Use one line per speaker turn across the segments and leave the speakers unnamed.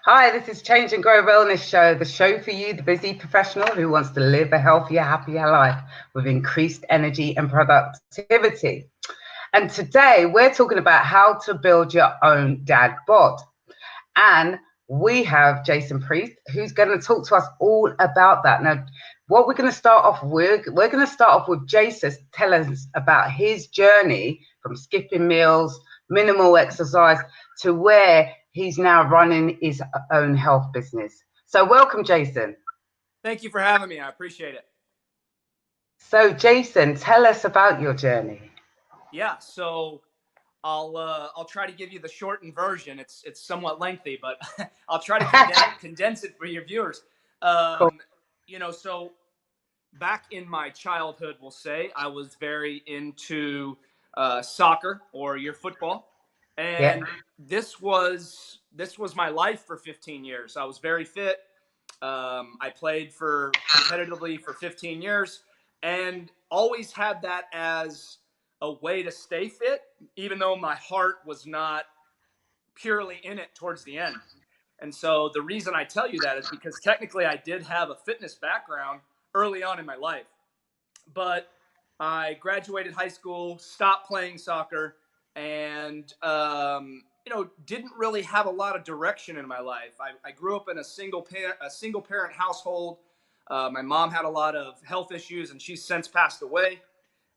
Hi, this is Change and Grow Wellness Show, the show for you, the busy professional who wants to live a healthier, happier life with increased energy and productivity. And today we're talking about how to build your own Dad Bod. And we have Jason Priest, who's going to talk to us all about that. Now, what we're going to start off with, we're going to start off with Jason telling us about his journey from skipping meals, minimal exercise, to where he's now running his own health business. So, welcome, Jason.
Thank you for having me. I appreciate it.
So, Jason, tell us about your journey.
Yeah, so I'll try to give you the shortened version. It's somewhat lengthy, but I'll try to condense it for your viewers.
Cool.
Um, so back in my childhood, we'll say I was very into soccer or your football,
Yeah.
and this was my life for 15 years. I was very fit. I played for competitively for 15 years and always had that as a way to stay fit, even though my heart was not purely in it towards the end. And so the reason I tell you that is because technically I did have a fitness background early on in my life, but I graduated high school, stopped playing soccer, and didn't really have a lot of direction in my life. I grew up in a single parent household. My mom had a lot of health issues, and she's since passed away.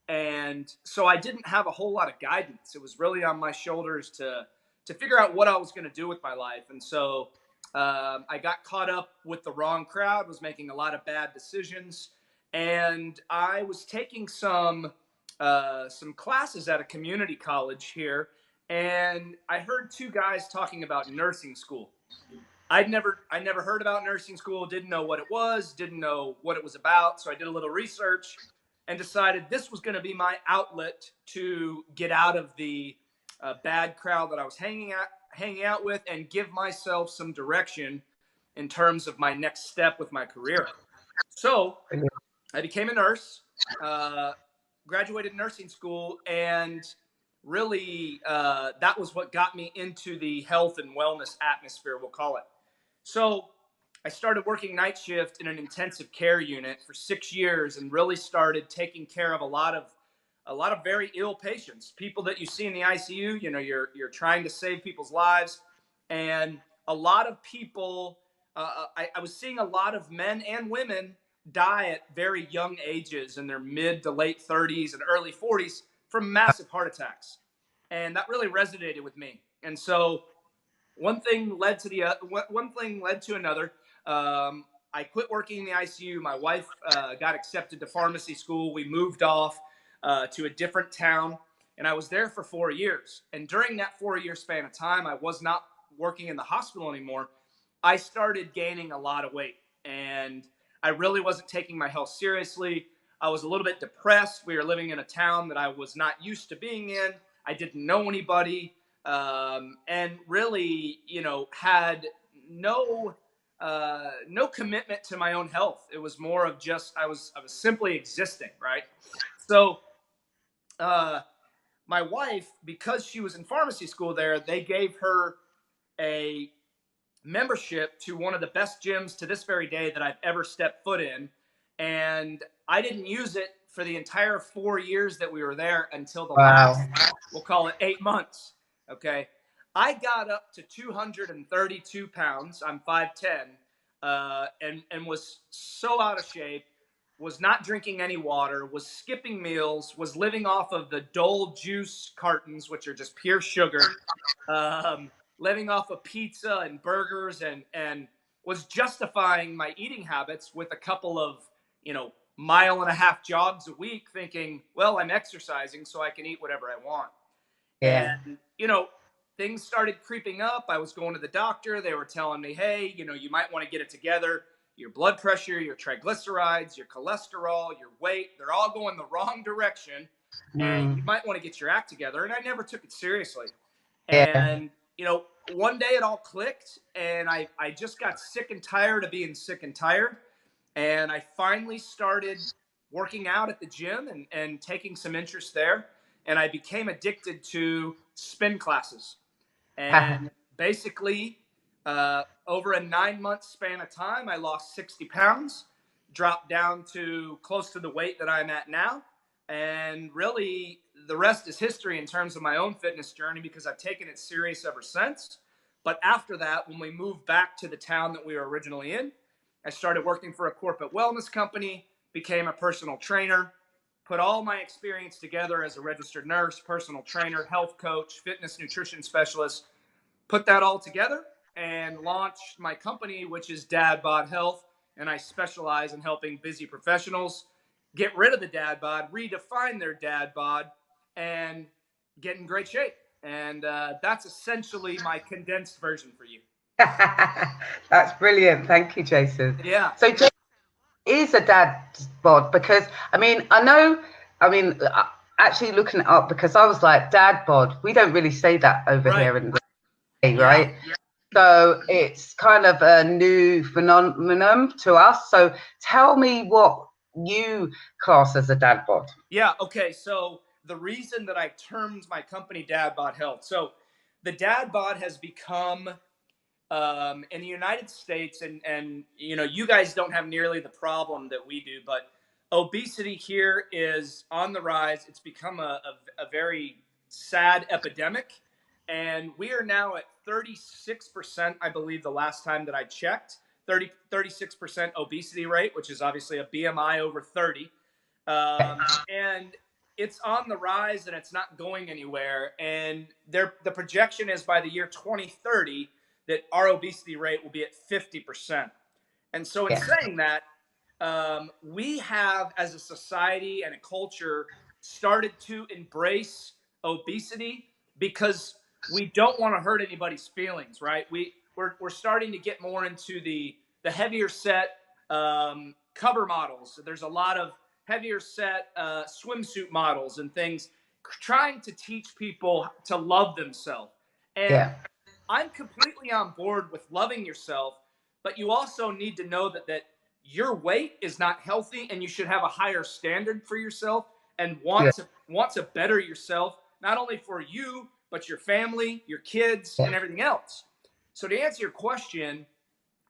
And so I didn't have a whole lot of guidance. It was really on my shoulders to figure out what I was going to do with my life. And so I got caught up with the wrong crowd, was making a lot of bad decisions, and I was taking some classes at a community college here, and I heard two guys talking about nursing school. I never heard about nursing school, didn't know what it was, didn't know what it was about. So I did a little research and decided this was going to be my outlet to get out of the bad crowd that I was hanging out with and give myself some direction in terms of my next step with my career. So I became a nurse, uh, graduated nursing school, and really that was what got me into the health and wellness atmosphere, we'll call it. So I started working night shift in an intensive care unit for 6 years and really started taking care of a lot of very ill patients, people that you see in the ICU. You're trying to save people's lives, and a lot of people. I was seeing a lot of men and women die at very young ages in their mid to late 30s and early 40s from massive heart attacks, and that really resonated with me. And so one thing led to another. I quit working in the ICU. My wife got accepted to pharmacy school. We moved off to a different town, and I was there for 4 years. And during that 4 year span of time, I was not working in the hospital anymore. I started gaining a lot of weight, and I really wasn't taking my health seriously. I was a little bit depressed. We were living in a town that I was not used to being in. I didn't know anybody, and really, had no commitment to my own health. It was more of just I was simply existing, right? So, uh, my wife, because she was in pharmacy school there, they gave her a membership to one of the best gyms to this very day that I've ever stepped foot in. And I didn't use it for the entire 4 years that we were there until the
Wow.
last, we'll call it 8 months. Okay. I got up to 232 pounds. I'm 5'10, and was so out of shape, was not drinking any water, was skipping meals, was living off of the Dole juice cartons, which are just pure sugar. Living off of pizza and burgers, and was justifying my eating habits with a couple of mile and a half jogs a week, thinking, well, I'm exercising so I can eat whatever I want.
Yeah.
And things started creeping up. I was going to the doctor. They were telling me, hey, you might want to get it together. Your blood pressure, your triglycerides, your cholesterol, your weight, they're all going the wrong direction, and you
Mm.
might want to get your act together. And I never took it seriously.
Yeah.
And, one day it all clicked, and I just got sick and tired of being sick and tired. And I finally started working out at the gym and taking some interest there. And I became addicted to spin classes. And basically, Over a 9-month span of time, I lost 60 pounds, dropped down to close to the weight that I'm at now. And really, the rest is history in terms of my own fitness journey, because I've taken it serious ever since. But after that, when we moved back to the town that we were originally in, I started working for a corporate wellness company, became a personal trainer, put all my experience together as a registered nurse, personal trainer, health coach, fitness nutrition specialist, put that all together and launched my company, which is Dad Bod Health. And I specialize in helping busy professionals get rid of the dad bod, redefine their dad bod, and get in great shape. And that's essentially my condensed version for you.
That's brilliant. Thank you, Jason.
Yeah.
So Jason is a dad bod, because actually looking it up, because I was like, dad bod, we don't really say that over here in the UK, right? Yeah. So it's kind of a new phenomenon to us. So tell me what you class as a dad bod.
Yeah. Okay. So the reason that I termed my company Dad Bod Health, so the dad bod has become in the United States, and you guys don't have nearly the problem that we do, but obesity here is on the rise. It's become a very sad epidemic, and we are now at 36%, I believe, the last time that I checked. 36% obesity rate, which is obviously a BMI over 30. And it's on the rise, and it's not going anywhere. And the projection is by the year 2030 that our obesity rate will be at 50%. And so in saying that, we have, as a society and a culture, started to embrace obesity because we don't want to hurt anybody's feelings, right? We're starting to get more into the heavier set cover models. So there's a lot of heavier set swimsuit models and things, trying to teach people to love themselves. And I'm completely on board with loving yourself, but you also need to know that your weight is not healthy, and you should have a higher standard for yourself and want to better yourself, not only for you, but your family, your kids, and everything else. So to answer your question,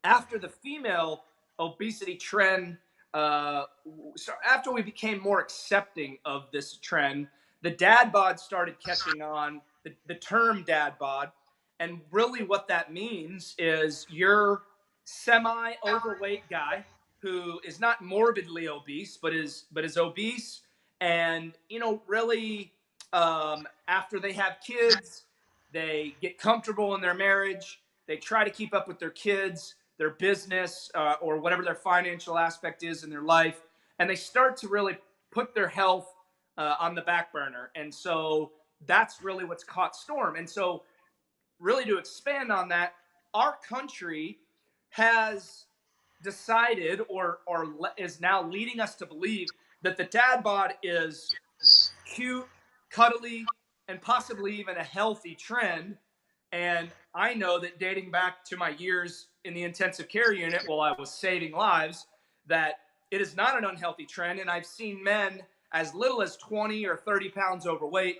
after the female obesity trend, so after we became more accepting of this trend, the dad bod started catching on, the term dad bod. And really what that means is you're semi-overweight guy who is not morbidly obese, but is obese. And, really, after they have kids, they get comfortable in their marriage. They try to keep up with their kids, their business, or whatever their financial aspect is in their life. And they start to really put their health on the back burner. And so that's really what's caught storm. And so really to expand on that, our country has decided or is now leading us to believe that the dad bod is cute, cuddly, and possibly even a healthy trend. And I know that dating back to my years in the intensive care unit while I was saving lives, that it is not an unhealthy trend. And I've seen men as little as 20 or 30 pounds overweight,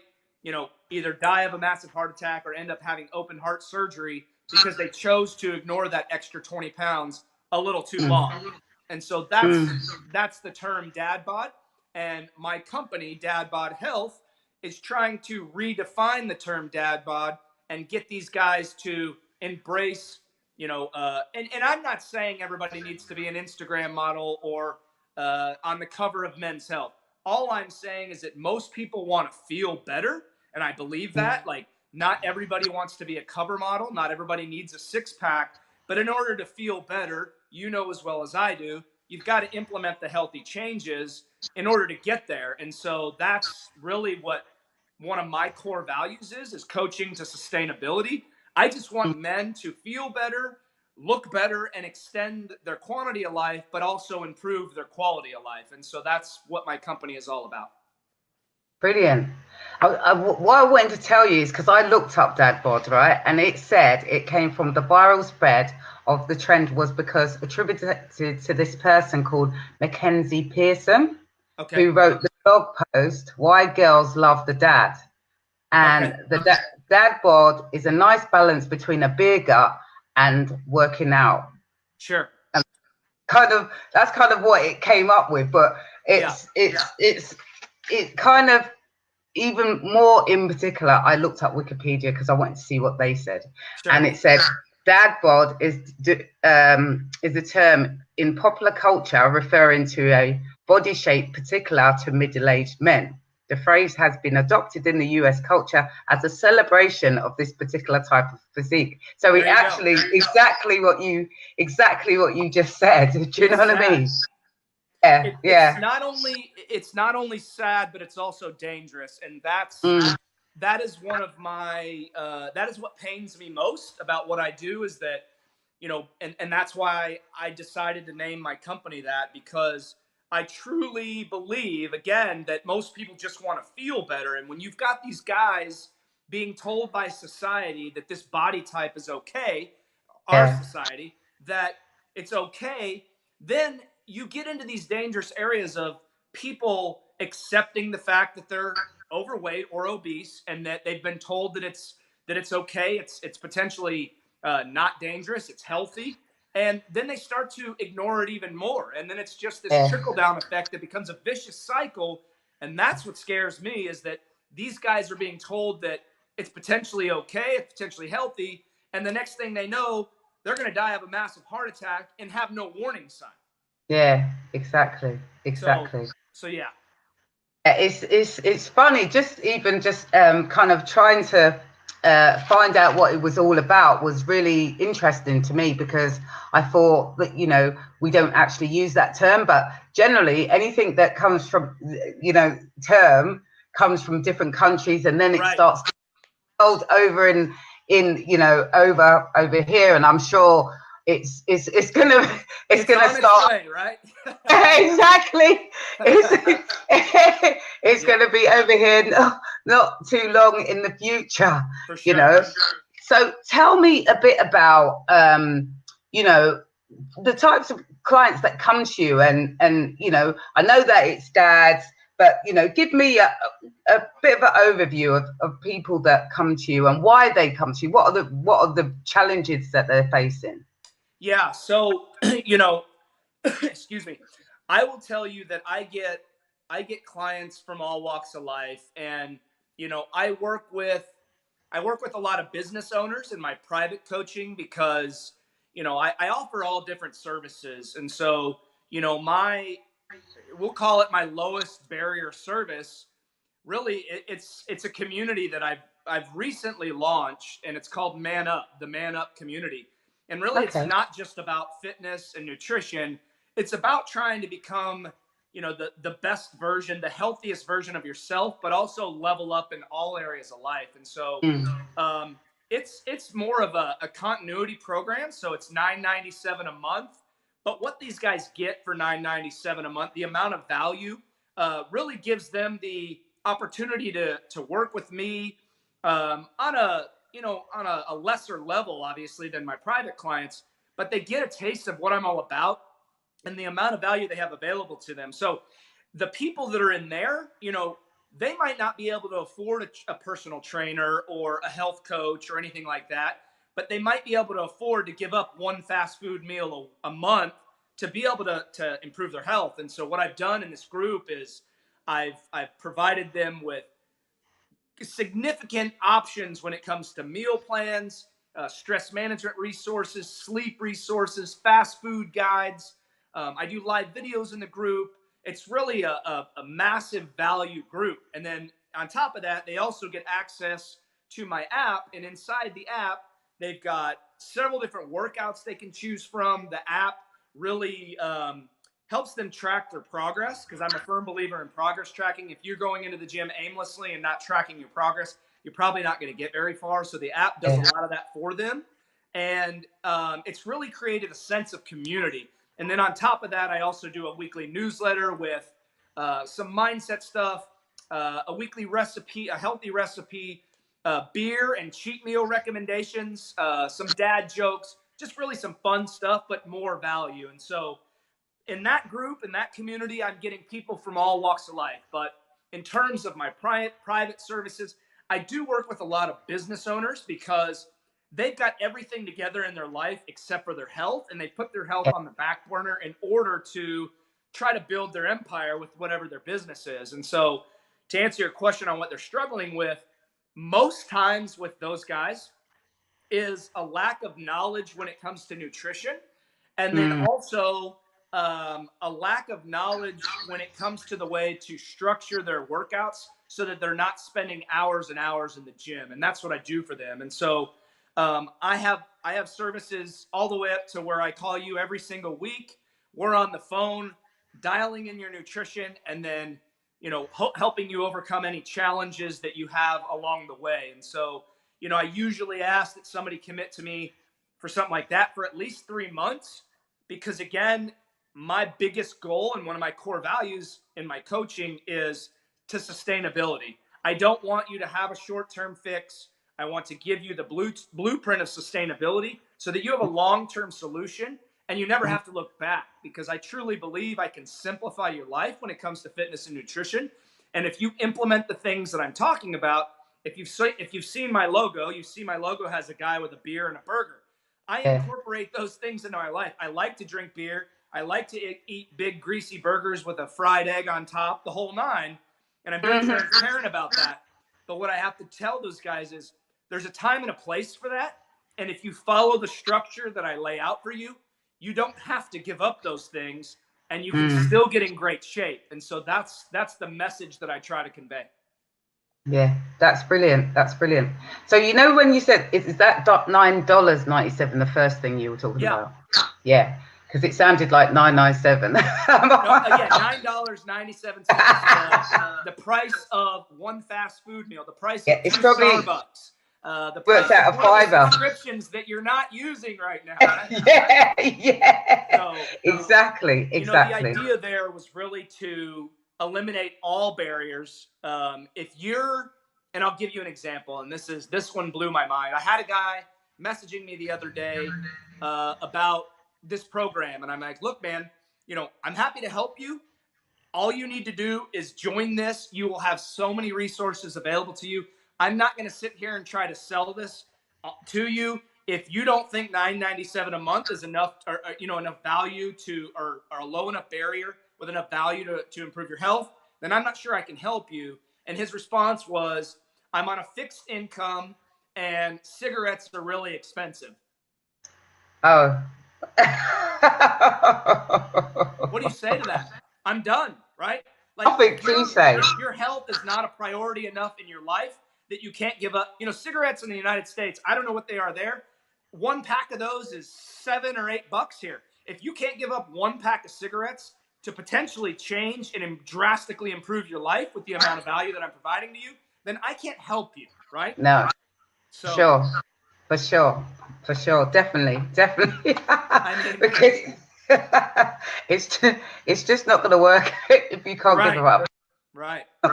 either die of a massive heart attack or end up having open heart surgery because they chose to ignore that extra 20 pounds a little too long. And so that's the term dad bod. And my company, Dad Bod Health, is trying to redefine the term dad bod and get these guys to embrace, and I'm not saying everybody needs to be an Instagram model or on the cover of Men's Health. All I'm saying is that most people want to feel better. And I believe that, like, not everybody wants to be a cover model. Not everybody needs a six-pack. But in order to feel better, as well as I do, you've got to implement the healthy changes in order to get there. And so that's really what one of my core values is coaching to sustainability. I just want men to feel better, look better, and extend their quantity of life, but also improve their quality of life. And so that's what my company is all about.
Brilliant. What I wanted to tell you is because I looked up dad bod, right? And it said it came from the viral spread of the trend was because attributed to this person called Mackenzie Pearson, who wrote the blog post, Why Girls Love the Dad. And the dad bod is a nice balance between a beer gut and working out.
Sure.
And that's kind of what it came up with, but it kind of, even more in particular, I looked up Wikipedia because I wanted to see what they said. Sure. And it said Dad Bod is a term in popular culture referring to a body shape particular to middle-aged men. The phrase has been adopted in the US culture as a celebration of this particular type of physique. So it actually exactly what you just said. Do you know what I mean?
It's not only sad, but it's also dangerous, and that is one of my that is what pains me most about what I do, is that, you know, and that's why I decided to name my company that, because I truly believe, again, that most people just want to feel better. And when you've got these guys being told by society that this body type is okay, our society, that it's okay, then you get into these dangerous areas of people accepting the fact that they're overweight or obese, and that they've been told that it's okay, it's potentially not dangerous, it's healthy. And then they start to ignore it even more. And then it's just this trickle-down effect that becomes a vicious cycle. And that's what scares me, is that these guys are being told that it's potentially okay, it's potentially healthy. And the next thing they know, they're going to die of a massive heart attack and have no warning sign.
Yeah, exactly.
So yeah.
It's funny, just kind of trying to find out what it was all about was really interesting to me, because I thought that, you know, we don't actually use that term, but generally anything that comes from, you know, term comes from different countries, and then it starts to hold over in you know, over here, and I'm sure it's gonna start
way, right?
Exactly. It's going to be over here not too long in the future. For sure. You know. So tell me a bit about you know, the types of clients that come to you, and you know, I know that it's dads, but you know, give me a bit of an overview of people that come to you and why they come to you. What are the challenges that they're facing?
Yeah. So you know, excuse me, I will tell you that I get clients from all walks of life. And you know, I work with a lot of business owners in my private coaching, because you know, I offer all different services. And so, you know, we'll call it my lowest barrier service. Really, it's a community that I've recently launched, and it's called Man Up, the Man Up community. And really, it's not just about fitness and nutrition. It's about trying to become, you know, the best version, the healthiest version of yourself, but also level up in all areas of life. And so it's more of a continuity program. So it's $9.97 a month. But what these guys get for $9.97 a month, the amount of value, really gives them the opportunity to work with me on a lesser level, obviously, than my private clients, but they get a taste of what I'm all about and the amount of value they have available to them. So the people that are in there, you know, they might not be able to afford a personal trainer or a health coach or anything like that, but they might be able to afford to give up one fast food meal a month to be able to improve their health. And so what I've done in this group is I've provided them with significant options when it comes to meal plans, stress management resources, sleep resources, fast food guides. I do live videos in the group. It's really a massive value group. And then on top of that, they also get access to my app. And inside the app, they've got several different workouts they can choose from. The app really helps them track their progress, because I'm a firm believer in progress tracking. If you're going into the gym aimlessly and not tracking your progress, you're probably not going to get very far. So the app does a lot of that for them. And it's really created a sense of community. And then on top of that, I also do a weekly newsletter with some mindset stuff, a weekly recipe, a healthy recipe, beer and cheat meal recommendations, some dad jokes, just really some fun stuff, but more value. And so in that group, in that community, I'm getting people from all walks of life. But in terms of my private services, I do work with a lot of business owners, because they've got everything together in their life except for their health, and they put their health on the back burner in order to try to build their empire with whatever their business is. And so to answer your question on what they're struggling with, most times with those guys is a lack of knowledge when it comes to nutrition, and then also a lack of knowledge when it comes to the way to structure their workouts so that they're not spending hours and hours in the gym. And that's what I do for them. And so I have services all the way up to where I call you every single week. We're on the phone dialing in your nutrition, and then helping you overcome any challenges that you have along the way. And so I usually ask that somebody commit to me for something like that for at least 3 months, because again, my biggest goal and one of my core values in my coaching is to sustainability. I don't want you to have a short-term fix. I want to give you the blueprint of sustainability so that you have a long-term solution and you never have to look back, because I truly believe I can simplify your life when it comes to fitness and nutrition. And if you implement the things that I'm talking about, if you've seen my logo, you see my logo has a guy with a beer and a burger. I incorporate those things into my life. I like to drink beer. I like to eat big greasy burgers with a fried egg on top, the whole nine. And I'm very transparent about that. But what I have to tell those guys is there's a time and a place for that. And if you follow the structure that I lay out for you, you don't have to give up those things, and you can still get in great shape. And so that's the message that I try to convey.
Yeah, that's brilliant. That's brilliant. So when you said is that $9.97 the first thing you were talking about? Yeah, because it sounded like $9.97.
Yeah, $9.97. The price of one fast food meal. The price of
it's
two
probably
Starbucks. The price
out
of
a fiver.
Subscriptions that you're not using right now. Right?
Yeah. So, exactly.
The idea there was really to eliminate all barriers. And I'll give you an example, and this one blew my mind. I had a guy messaging me the other day about this program, and I'm like, look, man, I'm happy to help you. All you need to do is join this. You will have so many resources available to you. I'm not going to sit here and try to sell this to you. If you don't think $9.97 a month is enough, or enough value or a low enough barrier with enough value to improve your health, then I'm not sure I can help you. And his response was, I'm on a fixed income and cigarettes are really expensive.
Oh.
What do you say to that? I'm done, right?
If
your health is not a priority enough in your life that you can't give up. Cigarettes in the United States, I don't know what they are there. One pack of those is $7 or $8 here. If you can't give up one pack of cigarettes to potentially change and drastically improve your life with the amount of value that I'm providing to you, then I can't help you, right?
No. So, For sure. Definitely. I mean, because it's just not going to work if you can't give them up.
Right. And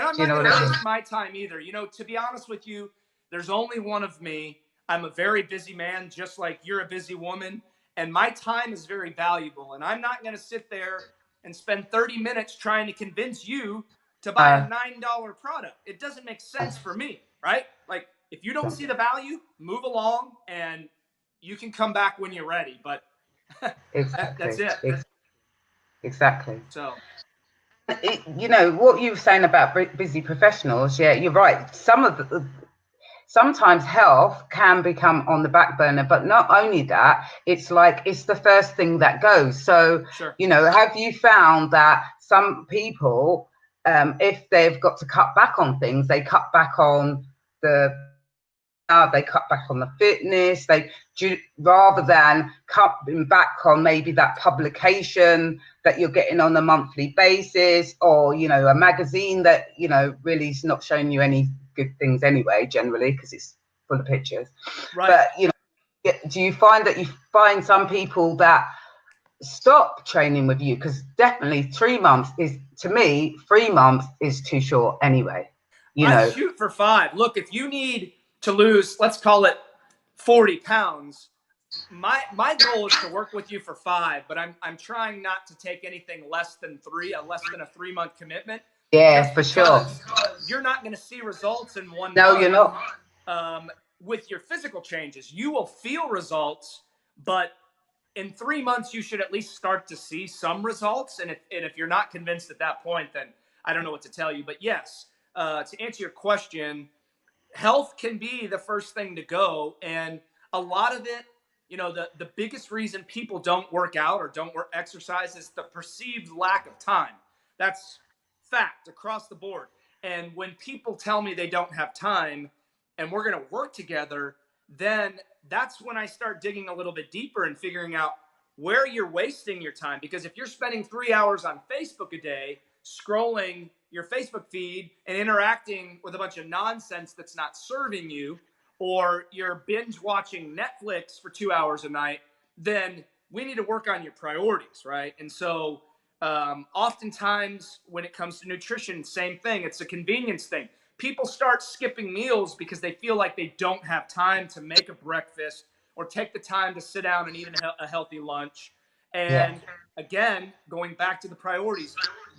I'm not going to waste my time either. To be honest with you, there's only one of me. I'm a very busy man, just like you're a busy woman. And my time is very valuable. And I'm not going to sit there and spend 30 minutes trying to convince you to buy a $9 product. It doesn't make sense for me, right? Like, if you don't see the value, move along, and you can come back when you're ready. But that's it.
Exactly.
So,
what you were saying about busy professionals, yeah, you're right. Sometimes health can become on the back burner, but not only that, it's the first thing that goes. So, have you found that some people, if they've got to cut back on things, they cut back on they cut back on the fitness, rather than cutting back on maybe that publication that you're getting on a monthly basis, or a magazine that really is not showing you any good things anyway, generally, because it's full of pictures, right? But do you find that you find some people that stop training with you? Because definitely 3 months is, to me, 3 months is too short anyway.
I shoot for 5. Look, if you need to lose, let's call it 40 pounds, my goal is to work with you for 5, but I'm trying not to take anything less than 3, less than a 3-month commitment.
Yeah, for sure.
You're not going to see results in 1 month.
No, you're not.
with your physical changes, you will feel results, but in 3 months, you should at least start to see some results. And if you're not convinced at that point, then I don't know what to tell you. But yes, to answer your question, health can be the first thing to go. And a lot of it, the biggest reason people don't work out or don't exercise is the perceived lack of time. That's fact across the board. And when people tell me they don't have time and we're going to work together, then that's when I start digging a little bit deeper and figuring out where you're wasting your time. Because if you're spending 3 hours on Facebook a day, scrolling your Facebook feed and interacting with a bunch of nonsense that's not serving you, or you're binge watching Netflix for 2 hours a night, then we need to work on your priorities, right? And so oftentimes when it comes to nutrition, same thing. It's a convenience thing. People start skipping meals because they feel like they don't have time to make a breakfast or take the time to sit down and eat a healthy lunch. And again, going back to the priorities,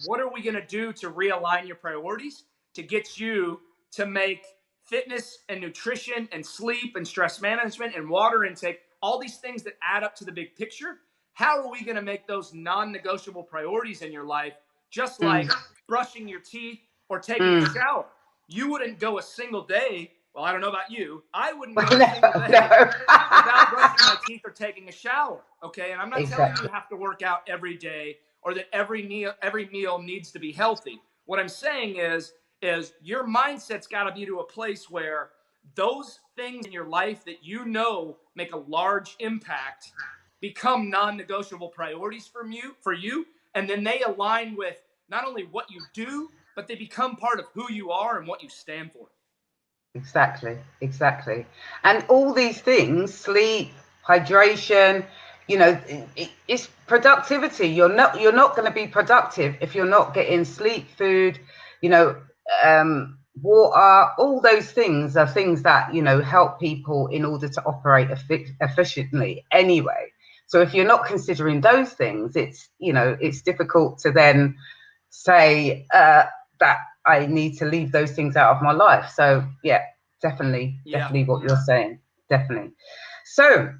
what are we going to do to realign your priorities to get you to make fitness and nutrition and sleep and stress management and water intake, all these things that add up to the big picture? How are we going to make those non-negotiable priorities in your life, just like brushing your teeth or taking a shower? You wouldn't go a single day. Well, I don't know about you. I wouldn't go a single day without brushing my teeth or taking a shower. Okay. And I'm not telling you have to work out every day or that every meal needs to be healthy. What I'm saying is your mindset's got to be to a place where those things in your life that make a large impact become non-negotiable priorities for you, and then they align with not only what you do, but they become part of who you are and what you stand for.
Exactly. And all these things, sleep, hydration, it's productivity. You're not going to be productive if you're not getting sleep, food, water. All those things are things that, help people in order to operate efficiently anyway. So if you're not considering those things, it's difficult to then say that I need to leave those things out of my life. So yeah, definitely what you're saying. Definitely. So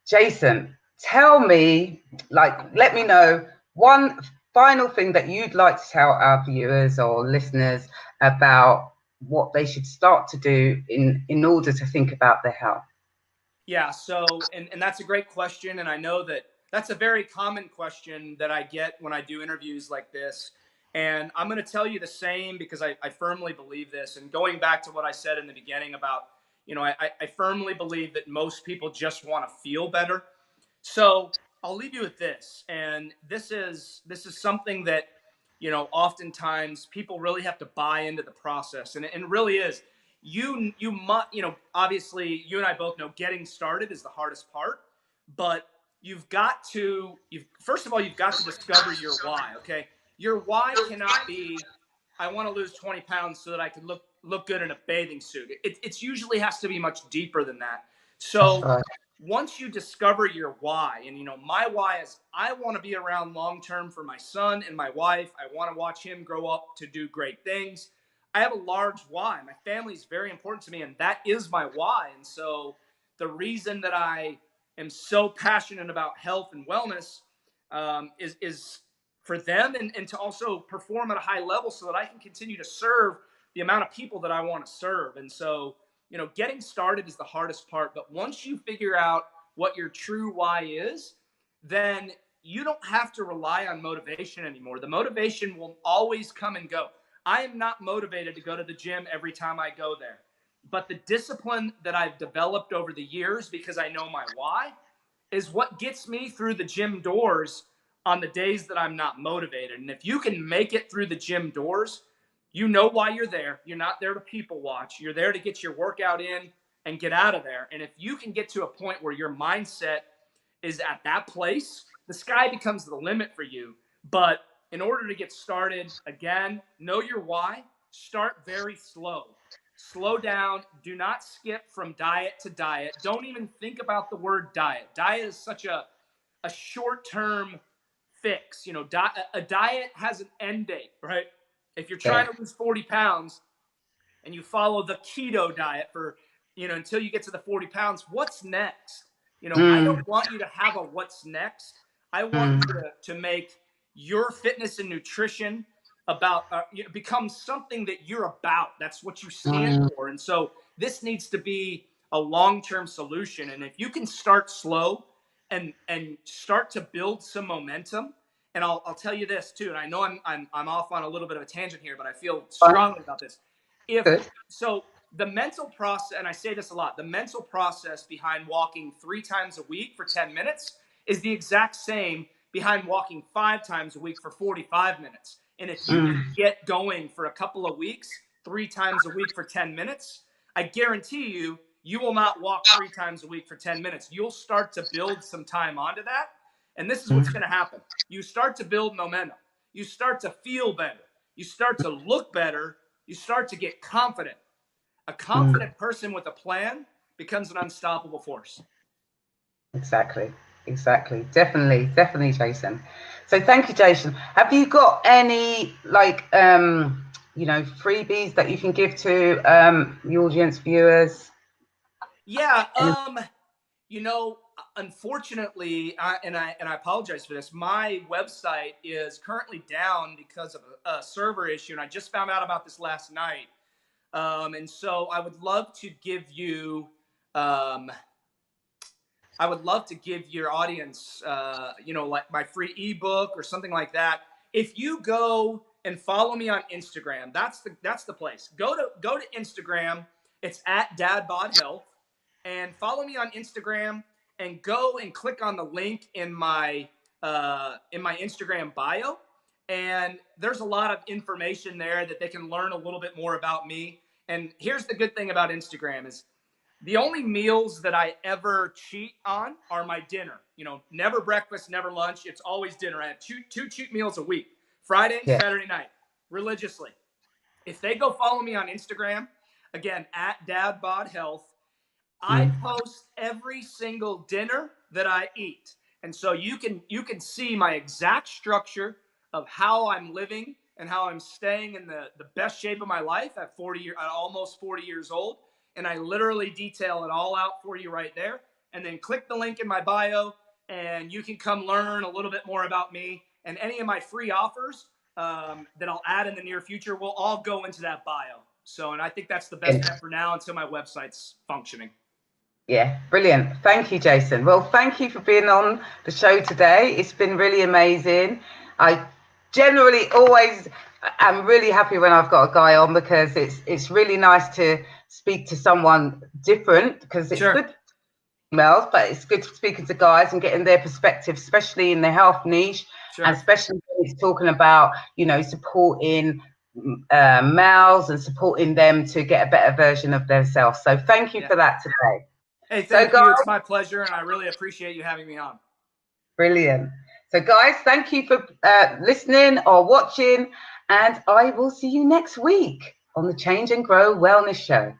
Jason, tell me, let me know one final thing that you'd like to tell our viewers or listeners about what they should start to do in order to think about their health.
Yeah. So, and that's a great question. And I know that's a very common question that I get when I do interviews like this. And I'm going to tell you the same because I firmly believe this. And going back to what I said in the beginning about, I firmly believe that most people just want to feel better. So I'll leave you with this. And this is something that, oftentimes people really have to buy into the process. And it really is. You must, obviously you and I both know getting started is the hardest part, but first of all, you've got to discover your why. Okay. Your why cannot be, I want to lose 20 pounds so that I can look good in a bathing suit. It usually has to be much deeper than that. So once you discover your why, and my why is I want to be around long term for my son and my wife. I want to watch him grow up to do great things. I have a large why. My family is very important to me, and that is my why. And so the reason that I am so passionate about health and wellness is for them and to also perform at a high level so that I can continue to serve the amount of people that I want to serve. And so, getting started is the hardest part. But once you figure out what your true why is, then you don't have to rely on motivation anymore. The motivation will always come and go. I am not motivated to go to the gym every time I go there. But the discipline that I've developed over the years, because I know my why, is what gets me through the gym doors on the days that I'm not motivated. And if you can make it through the gym doors, you know why you're there. You're not there to people watch. You're there to get your workout in and get out of there. And if you can get to a point where your mindset is at that place, the sky becomes the limit for you. But in order to get started, again, know your why. Start very slow. Slow down. Do not skip from diet to diet. Don't even think about the word diet. Diet is such a short-term fix. A diet has an end date, right? If you're trying to lose 40 pounds, and you follow the keto diet for, until you get to the 40 pounds, what's next? I don't want you to have a what's next. I want you to make your fitness and nutrition about, become something that you're about. That's what you stand for. And so this needs to be a long-term solution. And if you can start slow and start to build some momentum, and I'll tell you this too, and I know I'm off on a little bit of a tangent here, but I feel strongly about this. So the mental process, and I say this a lot, the mental process behind walking 3 times a week for 10 minutes is the exact same behind walking 5 times a week for 45 minutes. And if you can get going for a couple of weeks, 3 times a week for 10 minutes, I guarantee you will not walk 3 times a week for 10 minutes. You'll start to build some time onto that. And this is what's going to happen. You start to build momentum. You start to feel better. You start to look better. You start to get confident. A confident person with a plan becomes an unstoppable force.
Exactly. Definitely, Jason. So thank you, Jason. Have you got any freebies that you can give to the audience, viewers?
Yeah. Unfortunately, and I apologize for this, my website is currently down because of a server issue, and I just found out about this last night. And so I would love to give you, your audience, like my free ebook or something like that. If you go and follow me on Instagram, that's the place. Go to Instagram. It's at Dad Bod Health, and follow me on Instagram. And go and click on the link in my Instagram bio. And there's a lot of information there that they can learn a little bit more about me. And here's the good thing about Instagram is the only meals that I ever cheat on are my dinner. Never breakfast, never lunch. It's always dinner. I have two cheat meals a week, Friday, Saturday night, religiously. If they go follow me on Instagram, again, at Dad Bod Health, I post every single dinner that I eat. And so you can see my exact structure of how I'm living and how I'm staying in the best shape of my life at almost 40 years old. And I literally detail it all out for you right there. And then click the link in my bio and you can come learn a little bit more about me. And any of my free offers that I'll add in the near future will all go into that bio. So, and I think that's the best bet for now until my website's functioning.
Yeah, brilliant. Thank you, Jason. Well, thank you for being on the show today. It's been really amazing. I generally always am really happy when I've got a guy on because it's really nice to speak to someone different because it's good females, but it's good speaking to guys and getting their perspective, especially in the health niche, and especially when it's talking about, supporting males and supporting them to get a better version of themselves. So thank you for that today.
Hey, thank you. It's my pleasure, and I really appreciate you having me on.
Brilliant. So, guys, thank you for listening or watching, and I will see you next week on the Change and Grow Wellness Show.